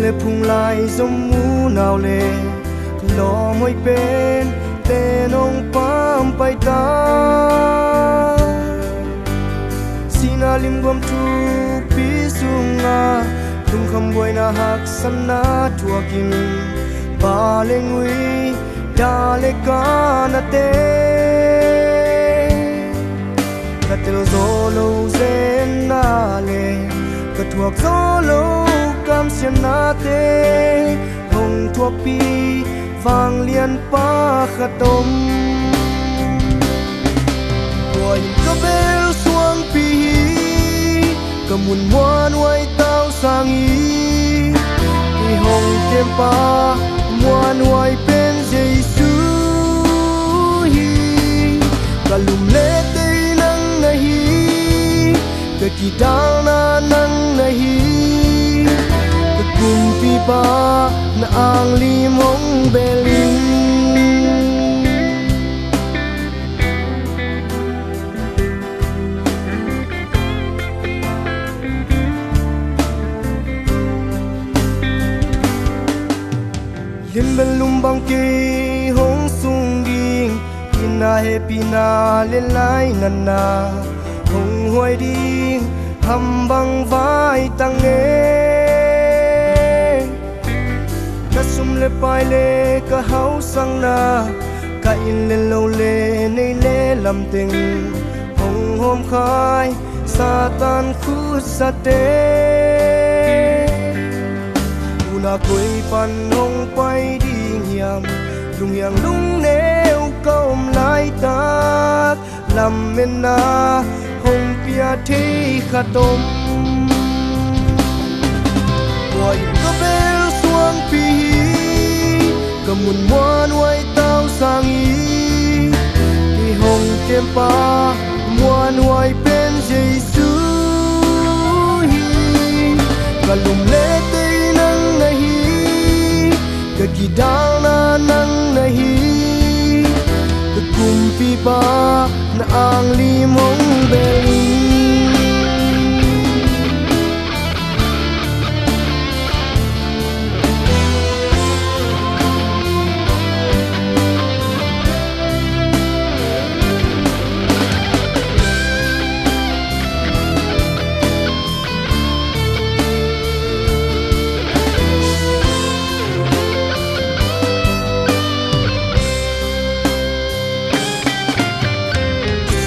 lệ phung lại giống mũ nào lệ lo môi bên tên ông pam bay ta xin alim gom tu pi sunga tung kham boy na hak sana thua kim ba le ngui da le ka na te ka tel zo lo zen na le ka thuak zo lo cam xiên na te hồng thua pi vàng liên pa khát tom tuổi có bel xuông pi cầm muôn muôn hoài tao sang ý thì hồng kem pa muôn hoài bên Giêsu hi cả lùm lê tây nắng nahi cả kỳ đào na nắng nahi cả cùng pi ba na ang lim hong belin lim ben lum bang ke hong sung ding ina happy na le lai nan na hong hoi ding ham bang vai tang e ka sum le pai le ka hau sang na ka in le lo le nei le lam ting hong hom khai satan khu sa te una koi pan hong pai ding hiam lung yang lung neu kom lai ta lam men na hong pia thi khatom boy ko bel suang pi kamun muan wai tao sang i thì hồng kem pa muan wai bên Giêsu hi cả lùm lê tây nắng nahi cả kỳ đào na nắng nahi cả cùng pi ba na ang lim hong belin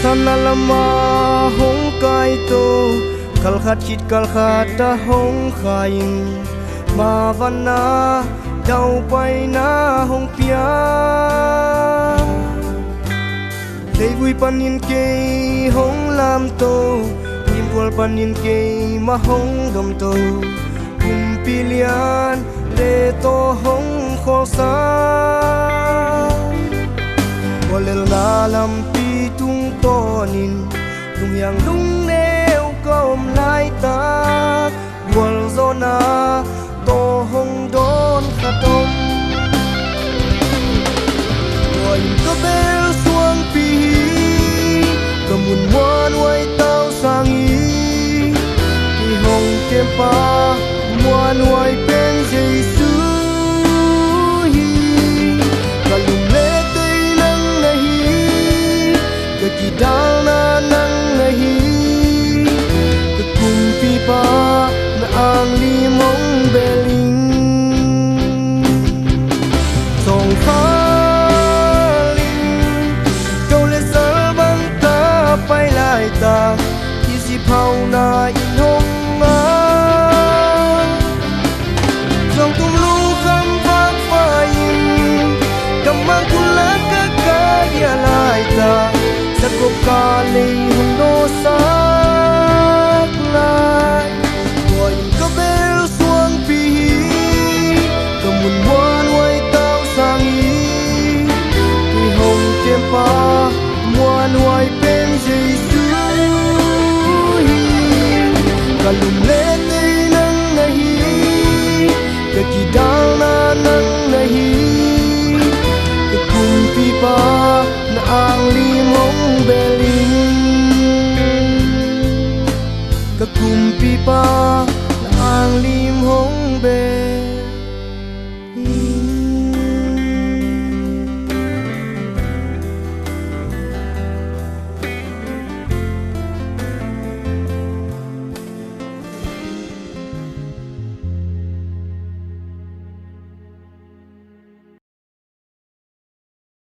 sana lama hong kai to kal khat chit kal khat ta hong khain ma vana dau pai na hong pia lei vui panin ke hong lam to nim pol panin ke ma hong dom to kum pilian le to hong khol sa kolel na lam tung tonin lung yang lung neo kom lai ta